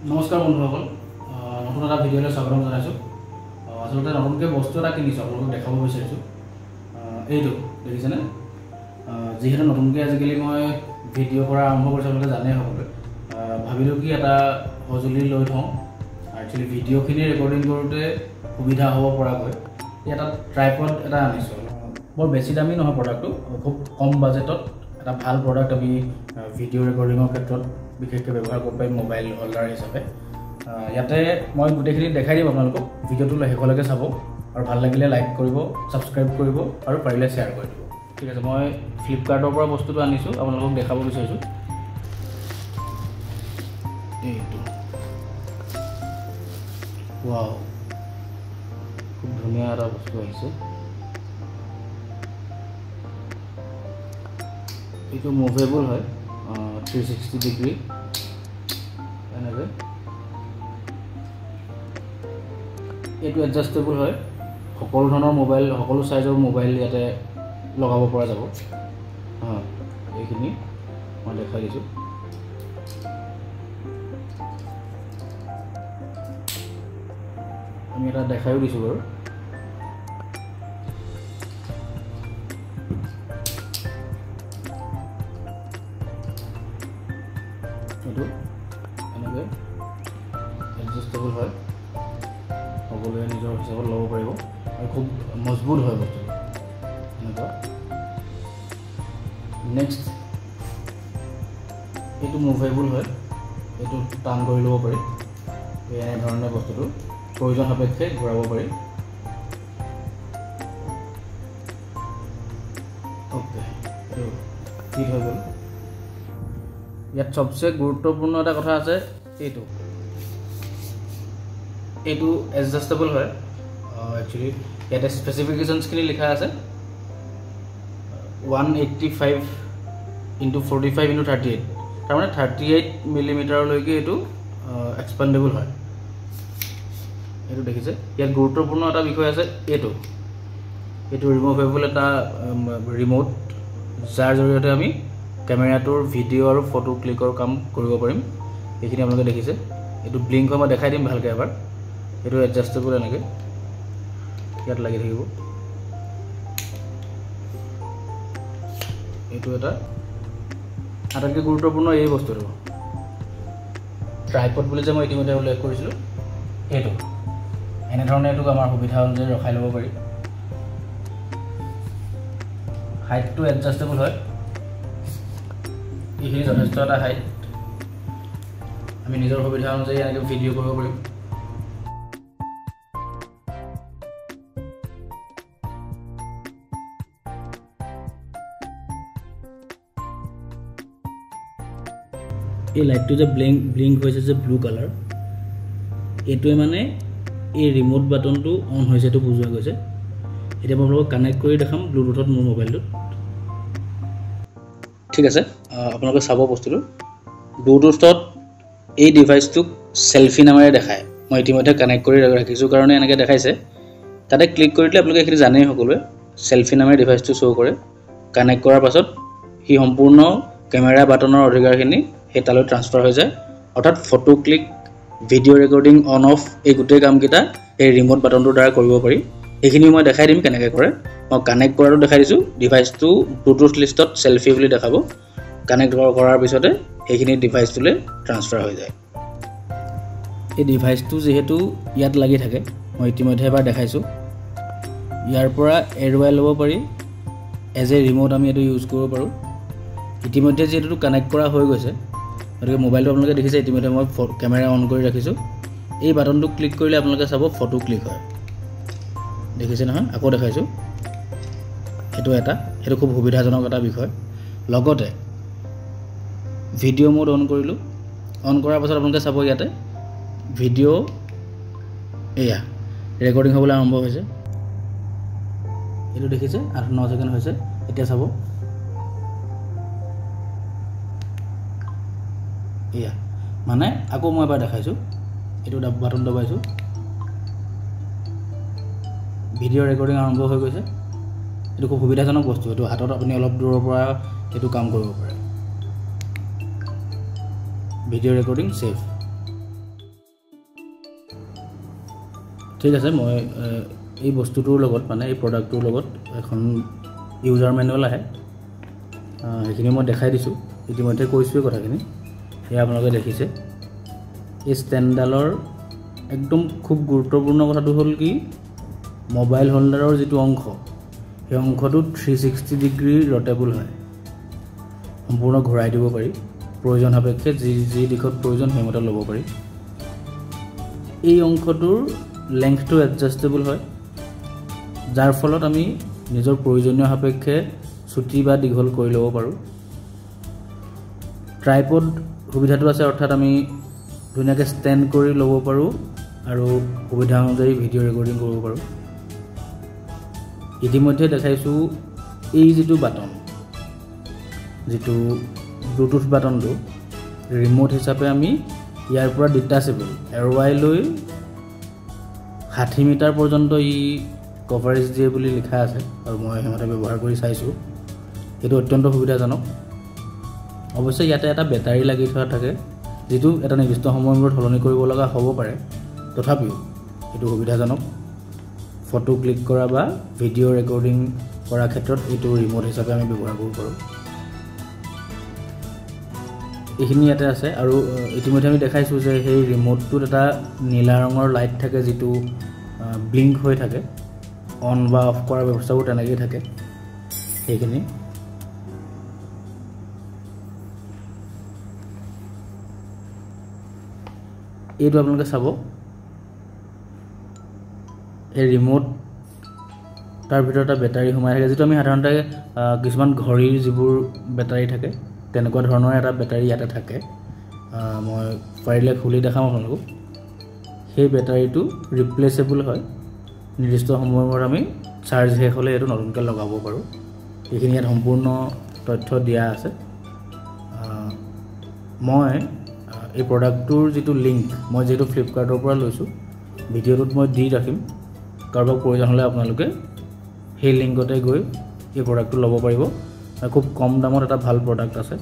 নমস্কাৰ বন্ধুসকল, নতুন এটা ভিডিঅ'লৈ স্বাগতম জনাইছোঁ। আচলতে নতুনকৈ বস্তু এটা কিনিছোঁ, আপোনালোকক দেখাব বিচাৰিছোঁ। এইটো দেখিছেনে? যিহেতু নতুনকৈ আজিকালি মই ভিডিঅ' কৰা আৰম্ভ কৰিছোঁ, আপোনালোকে জানেই সকলোৱে। ভাবিলোঁ কি এটা সঁজুলি লৈ থওঁ, একচুৱেলি ভিডিঅ'খিনি ৰেকৰ্ডিং কৰোঁতে সুবিধা হ'ব পৰাকৈ এটা ট্ৰাইপড এটা আনিছোঁ। বৰ বেছি দামী নহয় প্ৰডাক্টটো, খুব কম বাজেটত এটা ভাল প্ৰডাক্ট আমি ভিডিঅ' ৰেকৰ্ডিঙৰ ক্ষেত্ৰত বিশেষকৈ ব্যৱহাৰ কৰিব পাৰিম মোবাইল হোল্ডাৰ হিচাপে। ইয়াতে মই গোটেইখিনি দেখাই দিম আপোনালোকক। ভিডিঅ'টো শেষলৈকে চাব আৰু ভাল লাগিলে লাইক কৰিব, ছাবস্ক্ৰাইব কৰিব আৰু পাৰিলে শ্বেয়াৰ কৰি দিব। ঠিক আছে, মই ফ্লিপকাৰ্টৰ পৰা বস্তুটো আনিছোঁ, আপোনালোকক দেখাব বিচাৰিছোঁ। এইটো ৱাও, খুব ধুনীয়া এটা বস্তু আহিছে। এইটো মুভেবল হয়, 360 ডিগ্ৰী এনেকৈ। এইটো এডজাষ্টেবল হয়, সকলো ধৰণৰ মোবাইল, সকলো চাইজৰ মোবাইল ইয়াতে লগাব পৰা যাব। এইখিনি মই দেখাই দিছোঁ। আমি এটা দেখাইও দিছোঁ বাৰু। এইটো এনেকৈ এডজাষ্টেবল হয়, সকলোৱে নিজৰ হিচাপত ল'ব পাৰিব আৰু খুব মজবুত হয় বস্তুটো এনেকুৱা। নেক্সট, এইটো মুভেবল হয়, এইটো টান কৰি ল'ব পাৰি। এনেধৰণে বস্তুটো প্ৰয়োজন সাপেক্ষে ঘূৰাব পাৰি। অ'কে, এইটো ফিট হৈ গ'ল। ইয়াত সবচে গুৰুত্বপূৰ্ণ এটা কথা আছে, এইটো এডজাষ্টেবল হয়। একচুৱেলি ইয়াতে স্পেচিফিকেশ্যনছখিনি লিখা আছে 185x45x38, তাৰমানে 38 মিলিমিটাৰলৈকে এইটো এক্সপেণ্ডেবল হয়। এইটো দেখিছে। ইয়াত গুৰুত্বপূৰ্ণ এটা বিষয় আছে, এইটো ৰিমুভেবল এটা ৰিম'ট, যাৰ জৰিয়তে আমি কেমেৰাটোৰ ভিডিঅ' আৰু ফটো ক্লিকৰ কাম কৰিব পাৰিম। এইখিনি আপোনালোকে দেখিছে। এইটো ব্লিংক হয়, মই দেখাই দিম ভালকৈ এবাৰ। এইটো এডজাষ্টেবল, এনেকৈ ইয়াত লাগি থাকিব। এইটো এটা আটাইতকৈ গুৰুত্বপূৰ্ণ এই বস্তুটো, ট্ৰাইপড বুলি যে মই ইতিমধ্যে উল্লেখ কৰিছিলোঁ, এইটো এনেধৰণে এইটোক আমাৰ সুবিধা অনুযায়ী ৰখাই ল'ব পাৰি। হাইটটো এডজাষ্টেবল হয়, এইখিনি যথেষ্ট এটা হাইট, আমি নিজৰ সুবিধা অনুযায়ী এনেকৈ ভিডিঅ' কৰিব পাৰিম। এই লাইটটো যে ব্লিংক হৈছে যে ব্লু কালাৰ, এইটোৱে মানে এই ৰিম'ট বাটনটো অন হৈছে, এইটো বুজোৱা গৈছে। এতিয়া মই আপোনালোকক কানেক্ট কৰি দেখাম ব্লুটুথত মোৰ মোবাইলটোত। ঠিক আছে, আপোনালোকে চাব বস্তুটো। ব্লুটুথত এই ডিভাইচটোক চেল্ফি নামেৰে দেখায়। মই ইতিমধ্যে কানেক্ট কৰি ৰাখিছোঁ কাৰণে এনেকৈ দেখাইছে। তাতে ক্লিক কৰি দিলে আপোনালোকে এইখিনি জানেই সকলোৱে, চেল্ফি নামেৰে ডিভাইচটো শ্ব' কৰে। কানেক্ট কৰাৰ পাছত সি সম্পূৰ্ণ কেমেৰা বাটনৰ অধিকাৰখিনি সেই তালৈ ট্ৰান্সফাৰ হৈ যায়। অৰ্থাৎ photo click, video' recording, on of, এই গোটেই কামকেইটা এই ৰিম'ট বাটনটোৰ দ্বাৰা কৰিব পাৰি। এইখিনি মই দেখাই দিম কেনেকৈ কৰে। মই কানেক্ট কৰাটো দেখাই দিছোঁ। ডিভাইচটো ব্লুটুথ লিষ্টত চেল্ফি বুলি দেখাব। কানেক্ট কৰাৰ পিছতে সেইখিনি ডিভাইচটোলৈ ট্ৰান্সফাৰ হৈ যায়। এই ডিভাইচটো যিহেতু ইয়াত লাগি থাকে, মই ইতিমধ্যে এবাৰ দেখাইছোঁ। ইয়াৰ পৰা এৰুৱাই ল'ব পাৰি, এজ এ ৰিম'ট আমি এইটো ইউজ কৰিব পাৰোঁ। ইতিমধ্যে যিহেতু কানেক্ট কৰা হৈ গৈছে, গতিকে মোবাইলটো আপোনালোকে দেখিছে। ইতিমধ্যে মই কেমেৰা অন কৰি ৰাখিছোঁ। এই বাটনটো ক্লিক কৰিলে আপোনালোকে চাব ফটো ক্লিক হয়, দেখিছে নহয়? আকৌ দেখাইছোঁ। সেইটো খুব সুবিধাজনক এটা বিষয়। লগতে ভিডিঅ' মোড অন কৰিলোঁ। অন কৰাৰ পাছত আপোনালোকে চাব ইয়াতে ভিডিঅ' এয়া ৰেকৰ্ডিং হ'বলৈ আৰম্ভ হৈছে। এইটো দেখিছে, 8-9 ছেকেণ্ড হৈছে। এতিয়া চাব, এয়া মানে আকৌ মই এবাৰ দেখাইছোঁ। এইটো বাটন দবাইছোঁ, ভিডিঅ' ৰেকৰ্ডিং আৰম্ভ হৈ গৈছে। এইটো খুব সুবিধাজনক বস্তু। এইটো হাতত আপুনি অলপ দূৰৰ পৰা এইটো কাম কৰিব পাৰে। Video' recording save. ঠিক আছে মই এই বস্তুটোৰ লগত মানে এই প্ৰডাক্টটোৰ লগত এখন ইউজাৰ মেনুৱেল আহে সেইখিনি মই দেখাই দিছোঁ ইতিমধ্যে কৈছোঁৱে কথাখিনি এয়া আপোনালোকে দেখিছে এই ষ্টেণ্ডডালৰ একদম খুব গুৰুত্বপূৰ্ণ কথাটো হ'ল কি মোবাইল হোল্ডাৰৰ যিটো অংশ সেই অংশটো 360 ডিগ্ৰী ৰটেবল হয় সম্পূৰ্ণ ঘূৰাই দিব পাৰি প্ৰয়োজন সাপেক্ষে যি দিশত প্ৰয়োজন সেইমতে ল'ব পাৰি এই অংশটোৰ লেংথটো এডজাষ্টেবল হয় যাৰ ফলত আমি নিজৰ প্ৰয়োজনীয় সাপেক্ষে ছুটি বা দীঘল কৰি ল'ব পাৰোঁ ট্ৰাইপড সুবিধাটো আছে অৰ্থাৎ আমি ধুনীয়াকৈ ষ্টেণ্ড কৰি ল'ব পাৰোঁ আৰু সুবিধা অনুযায়ী ভিডিঅ' ৰেকৰ্ডিং কৰিব পাৰোঁ ইতিমধ্যে দেখাইছোঁ এই যিটো বাটন যিটো ব্লুটুথ বাটনটো ৰিম'ট হিচাপে আমি ইয়াৰ পৰা ডিটাচেবল এৰুৱাই লৈ 60 মিটাৰ পৰ্যন্ত ই কভাৰেজ দিয়ে বুলি লিখা আছে আৰু মই সেইমতে ব্যৱহাৰ কৰি চাইছোঁ এইটো অত্যন্ত সুবিধাজনক অৱশ্যে ইয়াতে এটা বেটাৰী লাগি থোৱা থাকে যিটো এটা নিৰ্দিষ্ট সময়মূৰত সলনি কৰিব লগা হ'ব পাৰে তথাপিও এইটো সুবিধাজনক ফটো ক্লিক কৰা বা ভিডিঅ' ৰেকৰ্ডিং কৰাৰ ক্ষেত্ৰত এইটো ৰিম'ট হিচাপে আমি ব্যৱহাৰ কৰিব পাৰোঁ এইখিনি ইয়াতে আছে আৰু ইতিমধ্যে আমি দেখাইছোঁ যে সেই ৰিম'টটোত এটা নীলা ৰঙৰ লাইট থাকে যিটো ব্লিংক হৈ থাকে অন বা অফ কৰাৰ ব্যৱস্থাবোৰ তেনেকৈয়ে থাকে সেইখিনি এইটো আপোনালোকে চাব এই ৰিম'ট তাৰ ভিতৰত এটা বেটাৰী সোমাই থাকে যিটো আমি সাধাৰণতে কিছুমান ঘড়ীৰ যিবোৰ বেটাৰী থাকে তেনেকুৱা ধৰণৰ এটা বেটাৰী ইয়াতে থাকে মই পাৰিলে খুলি দেখাম আপোনালোকক সেই বেটাৰীটো ৰিপ্লেচেবল হয় নিৰ্দিষ্ট সময়ৰ আমি চাৰ্জ শেষ হ'লে এইটো নতুনকৈ লগাব পাৰোঁ এইখিনি ইয়াত সম্পূৰ্ণ তথ্য দিয়া আছে মই এই প্ৰডাক্টটোৰ যিটো লিংক মই যিহেতু ফ্লিপকাৰ্টৰ পৰা লৈছোঁ ভিডিঅ'টোত মই দি ৰাখিম কাৰোবাক প্ৰয়োজন হ'লে আপোনালোকে সেই লিংকতে গৈ এই প্ৰডাক্টটো ল'ব পাৰিব খুব কম দামত এটা ভাল প্ৰডাক্ট আছে